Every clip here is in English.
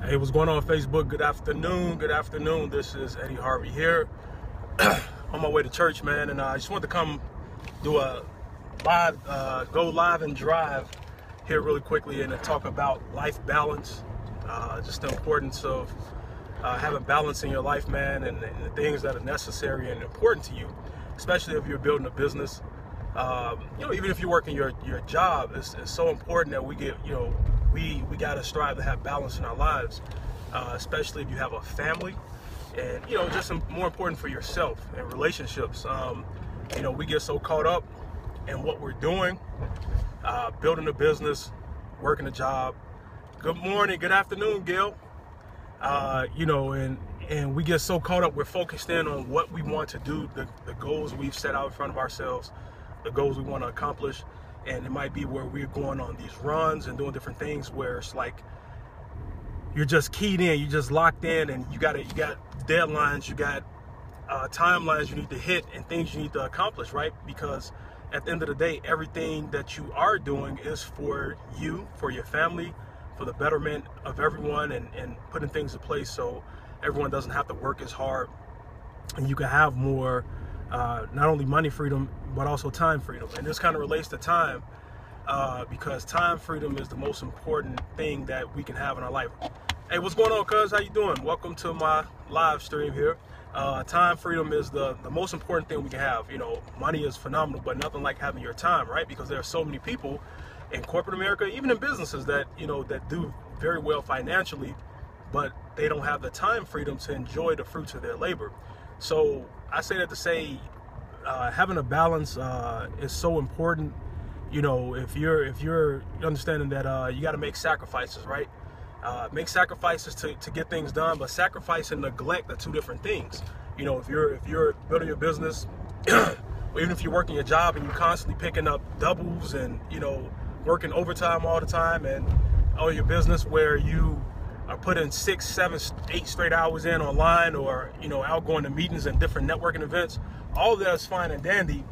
Hey, what's going on, Facebook? Good afternoon. Good afternoon. This is Eddie Harvey here on my way to church, man. And I just wanted to come do a live, go live and drive here really quickly and talk about life balance, just the importance of having balance in your life, man, and the things that are necessary and important to you, especially if you're building a business. Even if you're working your job, it's so important that we get, we got to strive to have balance in our lives, especially if you have a family, and just more important for yourself and relationships. We get so caught up in what we're doing, building a business, working a job. Good morning, good afternoon, Gail. And we get so caught up, we're focused in on what we want to do, the goals we've set out in front of ourselves, the goals we want to accomplish. And it might be where we're going on these runs and doing different things where it's like you're just keyed in, you're just locked in, and you got deadlines, you got timelines you need to hit and things you need to accomplish, right? Because at the end of the day, everything that you are doing is for you, for your family, for the betterment of everyone, and putting things in place so everyone doesn't have to work as hard, and you can have more not only money freedom but also time freedom. And this kind of relates to time, because time freedom is the most important thing that we can have in our life. Hey, what's going on, cuz? How you doing? Welcome to my live stream here. Time freedom is the most important thing we can have. Money is phenomenal, but nothing like having your time, right? Because there are so many people in corporate America, even in businesses, that that do very well financially, but they don't have the time freedom to enjoy the fruits of their labor. So I say that to say, having a balance is so important. If you're understanding that you got to make sacrifices, right? Make sacrifices to get things done, but sacrifice and neglect are two different things. If you're building your business, or even if you're working your job and you're constantly picking up doubles and working overtime all the time, and your business where you are putting 6, 7, 8 straight hours in online, or out going to meetings and different networking events, all of that is fine and dandy.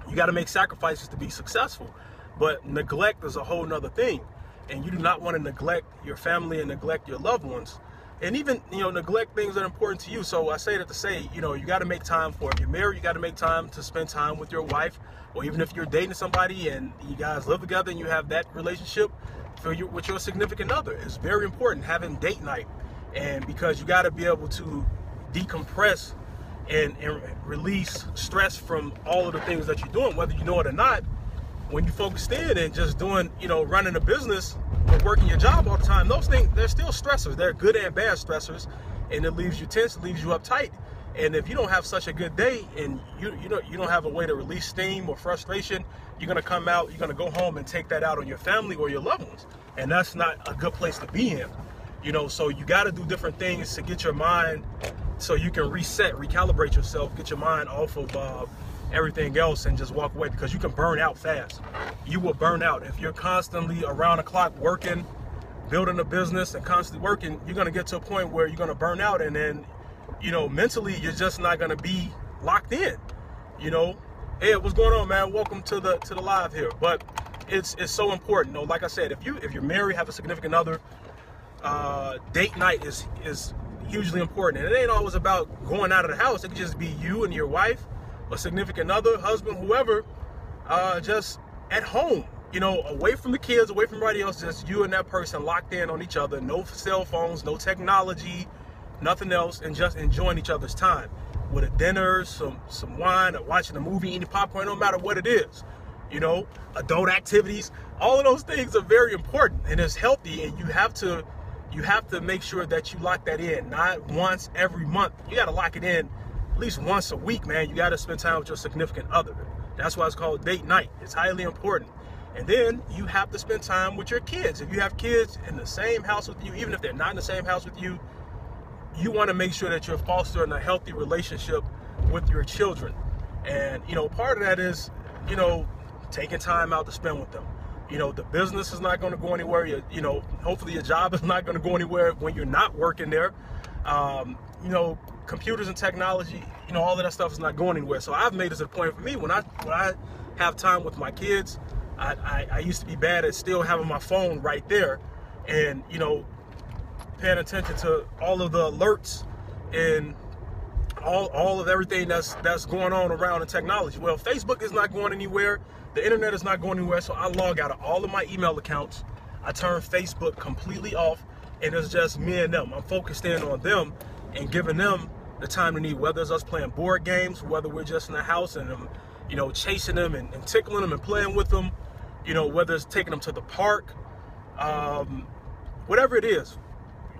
You got to make sacrifices to be successful, but neglect is a whole nother thing. And you do not want to neglect your family and neglect your loved ones, and even neglect things that are important to you. So I say that to say, you got to make time for it. If you're married, you got to make time to spend time with your wife, or even if you're dating somebody and you guys live together and you have that relationship with your significant other, it's very important having date night. And because you got to be able to decompress and release stress from all of the things that you're doing, whether you know it or not. When you focused in and just doing, running a business or working your job all the time, those things, they're still stressors. They're good and bad stressors, and it leaves you tense, it leaves you uptight. And if you don't have such a good day and you don't have a way to release steam or frustration, you're gonna come out, you're gonna go home and take that out on your family or your loved ones, and that's not a good place to be in. So you got to do different things to get your mind, so you can reset, recalibrate yourself, get your mind off of everything else, and just walk away, because you can burn out fast. You will burn out if you're constantly around the clock working, building a business and constantly working. You're going to get to a point where you're going to burn out, and then mentally you're just not going to be locked in. Hey, what's going on, man? Welcome to the live here. But it's so important. Like I said, if you're married, have a significant other, date night is hugely important. And it ain't always about going out of the house. It could just be you and your wife, a significant other, husband, whoever, just at home, away from the kids, away from everybody else, just you and that person locked in on each other, no cell phones, no technology, nothing else, and just enjoying each other's time with a dinner, some wine, or watching a movie, eating popcorn, no matter what it is. Adult activities, all of those things are very important, and it's healthy, and you have to make sure that you lock that in, not once every month. You got to lock it in at least once a week, man. You got to spend time with your significant other. That's why it's called date night. It's highly important. And then you have to spend time with your kids. If you have kids in the same house with you, even if they're not in the same house with you, you want to make sure that you're fostering a healthy relationship with your children. And part of that is taking time out to spend with them. The business is not going to go anywhere. Hopefully your job is not going to go anywhere when you're not working there. Computers and technology, all of that stuff is not going anywhere. So I've made this a point for me, when I have time with my kids, I used to be bad at still having my phone right there, and paying attention to all of the alerts and all of everything that's going on around in technology. Well, Facebook is not going anywhere. The internet is not going anywhere. So I log out of all of my email accounts. I turn Facebook completely off, and it's just me and them. I'm focused in on them and giving them the time they need, whether it's us playing board games, whether we're just in the house and chasing them and tickling them and playing with them, whether it's taking them to the park, whatever it is.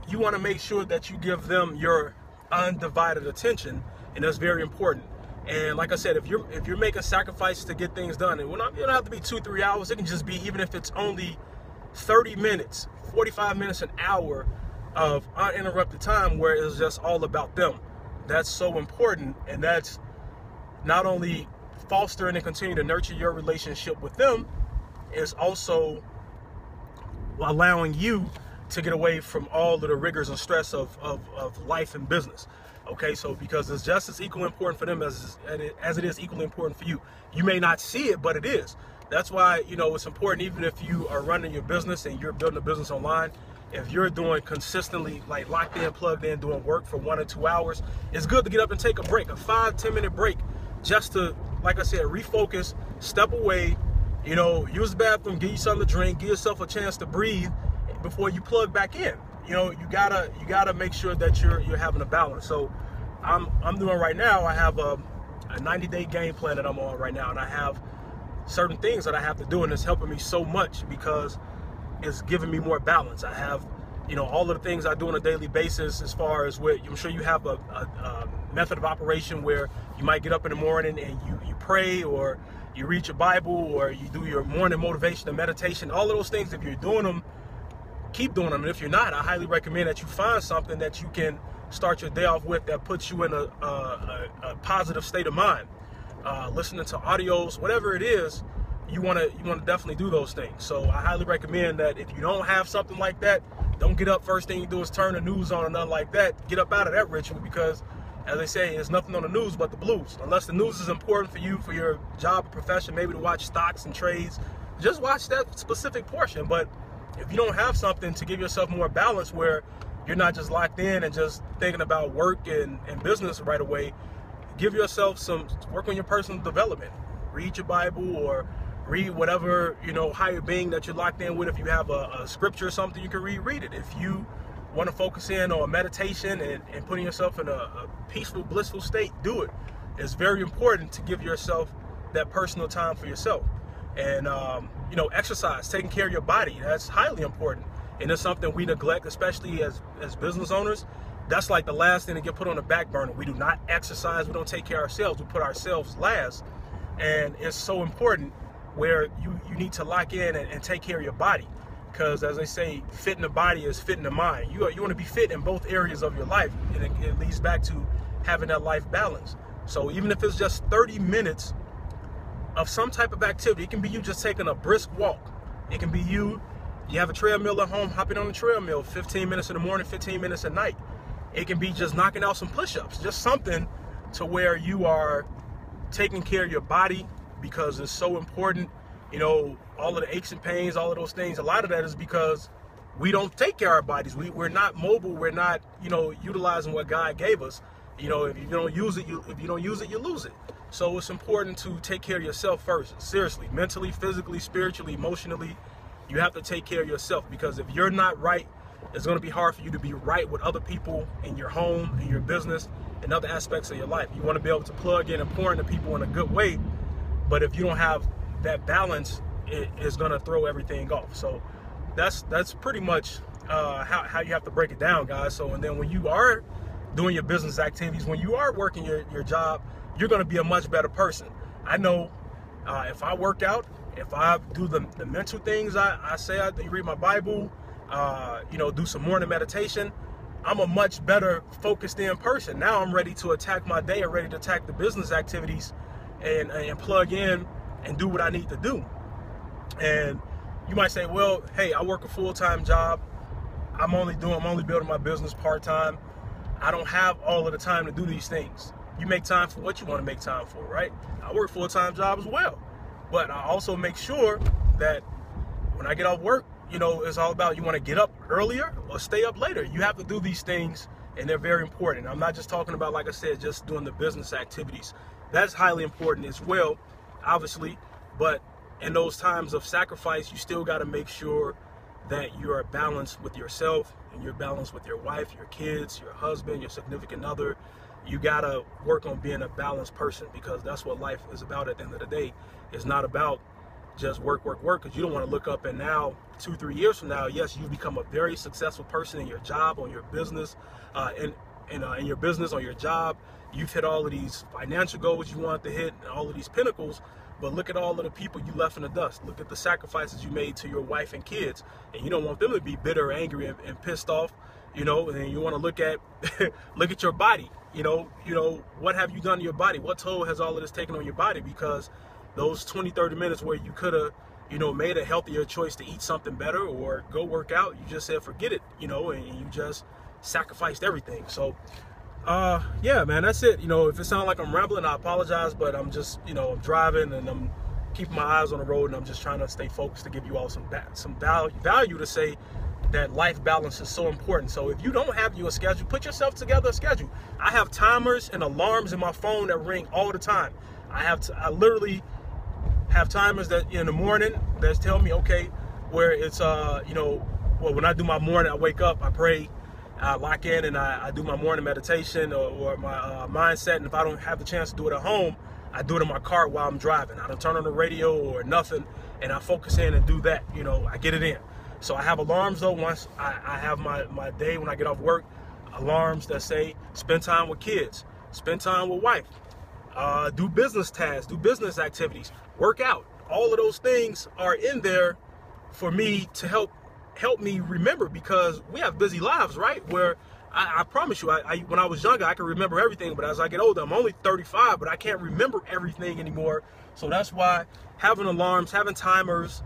You want to make sure that you give them your undivided attention, and that's very important. And like I said, if you're making sacrifices to get things done, and it don't have to be 2-3 hours. It can just be, even if it's only 30 minutes, 45 minutes, an hour of uninterrupted time where it's just all about them. That's so important, and that's not only fostering and continue to nurture your relationship with them, it's also allowing you to get away from all of the rigors and stress of life and business. Okay, so because it's just as equally important for them as it is equally important for you. You may not see it, but it is. That's why, it's important, even if you are running your business and you're building a business online, if you're doing consistently, like locked in, plugged in, doing work for 1 or 2 hours, it's good to get up and take a break, a 5-10 minute break, just to, like I said, refocus, step away, use the bathroom, get you something to drink, give yourself a chance to breathe before you plug back in. You gotta make sure that you're having a balance. So I'm doing right now, I have a 90-day game plan that I'm on right now, and I have certain things that I have to do, and it's helping me so much because it's giving me more balance. I have, all of the things I do on a daily basis, as far as where I'm sure you have a method of operation where you might get up in the morning and you pray, or you read your Bible, or you do your morning motivation and meditation. All of those things, if you're doing them, keep doing them. And if you're not, I highly recommend that you find something that you can start your day off with that puts you in a positive state of mind. Listening to audios, whatever it is, you want to definitely do those things. So I highly recommend that if you don't have something like that, don't get up first thing you do is turn the news on or nothing like that. Get up out of that ritual, because as they say, there's nothing on the news but the blues. Unless the news is important for you, for your job or profession, maybe to watch stocks and trades, just watch that specific portion. But if you don't have something to give yourself more balance, where you're not just locked in and just thinking about work and business right away, give yourself some work on your personal development. Read your Bible, or read whatever, higher being that you're locked in with. If you have a scripture or something, you can read it. If you want to focus in on meditation and putting yourself in a peaceful, blissful state, do it. It's very important to give yourself that personal time for yourself. And, exercise, taking care of your body, that's highly important. And it's something we neglect, especially as business owners. That's like the last thing to get put on the back burner. We do not exercise. We don't take care of ourselves. We put ourselves last. And it's so important where you need to lock in and take care of your body. Because as they say, fit in the body is fit in the mind. You want to be fit in both areas of your life. And it leads back to having that life balance. So even if it's just 30 minutes of some type of activity, it can be you just taking a brisk walk. It can be you have a treadmill at home, hopping on the treadmill, 15 minutes in the morning, 15 minutes at night. It can be just knocking out some push-ups, just something to where you are taking care of your body, because it's so important. All of the aches and pains, all of those things, a lot of that is because we don't take care of our bodies. We're not mobile. We're not, utilizing what God gave us. If you don't use it, you lose it. So it's important to take care of yourself first. Seriously, mentally, physically, spiritually, emotionally, you have to take care of yourself, because if you're not right, it's going to be hard for you to be right with other people in your home, in your business, and other aspects of your life. You want to be able to plug in and pour into people in a good way, but if you don't have that balance, it is going to throw everything off. So that's pretty much how you have to break it down, guys. So, and then when you are doing your business activities, when you are working your job, you're going to be a much better person. I know if I work out, if I do the mental things, I say I read my Bible, do some morning meditation, I'm a much better focused in person. Now I'm ready to attack my day and ready to attack the business activities and plug in and do what I need to do. And you might say, well, hey, I work a full-time job. I'm only building my business part-time. I don't have all of the time to do these things. You make time for what you want to make time for, right? I work a full-time job as well. But I also make sure that when I get off work, you know, it's all about, you want to get up earlier or stay up later. You have to do these things, and they're very important. I'm not just talking about, like I said, just doing the business activities. That's highly important as well, obviously, but in those times of sacrifice, you still got to make sure that you are balanced with yourself, and you're balanced with your wife, your kids, your husband, your significant other. You got to work on being a balanced person, because that's what life is about at the end of the day. It's not about just work, because you don't want to look up and now 2-3 years from now, yes, you become a very successful person in your job, on your business, in your business, on your job. You've hit all of these financial goals you want to hit, and all of these pinnacles, but look at all of the people you left in the dust. Look at the sacrifices you made to your wife and kids, and you don't want them to be bitter, angry, and pissed off, you know. And you want to look at look at your body, you know, what have you done to your body? What toll has all of this taken on your body? Because those 20-30 minutes where you could have, you know, made a healthier choice to eat something better or go work out, you just said forget it, you know, and you just sacrificed everything. So yeah, man, that's it. You know, if it sounds like I'm rambling, I apologize, but I'm just, you know, I'm driving and I'm keeping my eyes on the road, and I'm just trying to stay focused to give you all some value to say that life balance is so important. So if you don't have you a schedule, put yourself together a schedule. I have timers and alarms in my phone that ring all the time. I literally have timers that in the morning that tell me, okay, where it's you know, well, when I do my morning, I wake up, I pray, I lock in, and I do my morning meditation or my mindset. And if I don't have the chance to do it at home, I do it in my car while I'm driving. I don't turn on the radio or nothing, and I focus in and do that. You know, I get it in. So I have alarms though. Once I have my day when I get off work, alarms that say spend time with kids, spend time with wife, do business tasks, do business activities, work out. All of those things are in there for me to help me remember, because we have busy lives, right? Where I promise you, when I was younger, I could remember everything, but as I get older, I'm only 35, but I can't remember everything anymore. So that's why having alarms, having timers,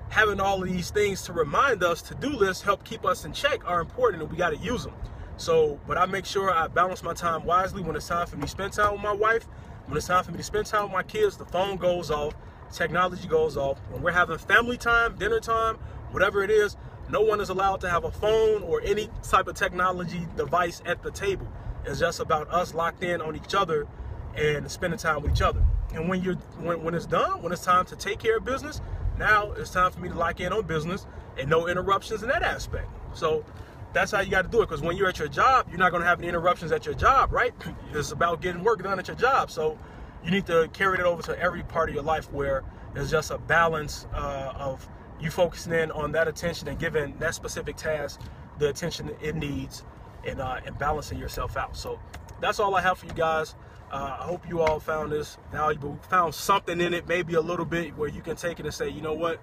having all of these things to remind us, to-do lists, help keep us in check, are important, and we got to use them. So, but I make sure I balance my time wisely. When it's time for me to spend time with my wife, when it's time for me to spend time with my kids, the phone goes off, technology goes off. When we're having family time, dinner time, whatever it is, no one is allowed to have a phone or any type of technology device at the table. It's just about us locked in on each other and spending time with each other. And when it's done, when it's time to take care of business, now it's time for me to lock in on business and no interruptions in that aspect. So that's how you got to do it, because when you're at your job, you're not going to have any interruptions at your job, right? It's about getting work done at your job. So you need to carry it over to every part of your life, where there's just a balance of you focusing in on that attention and giving that specific task the attention it needs, and balancing yourself out. So that's all I have for you guys. I hope you all found this valuable, found something in it, maybe a little bit, where you can take it and say, you know what,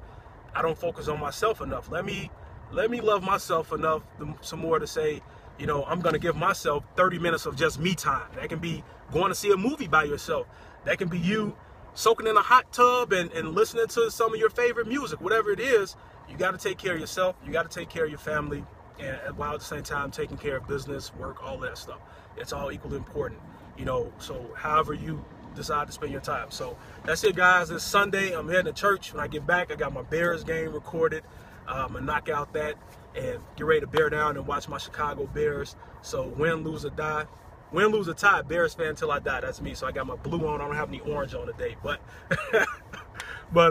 I don't focus on myself enough. Let me love myself enough some more to say, you know, I'm going to give myself 30 minutes of just me time. That can be going to see a movie by yourself. That can be you soaking in a hot tub and listening to some of your favorite music. Whatever it is, you got to take care of yourself. You got to take care of your family, and while at the same time taking care of business, work, all that stuff. It's all equally important, you know, so however you decide to spend your time. So that's it, guys. It's Sunday. I'm heading to church. When I get back, I got my Bears game recorded. I'm going to knock out that and get ready to bear down and watch my Chicago Bears. So win, lose, or die. Win, lose, or tie, Bears fan till I die. That's me. So I got my blue on. I don't have any orange on today. But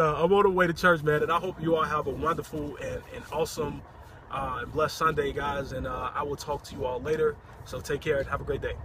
I'm on the way to church, man. And I hope you all have a wonderful and awesome and blessed Sunday, guys. And I will talk to you all later. So take care and have a great day.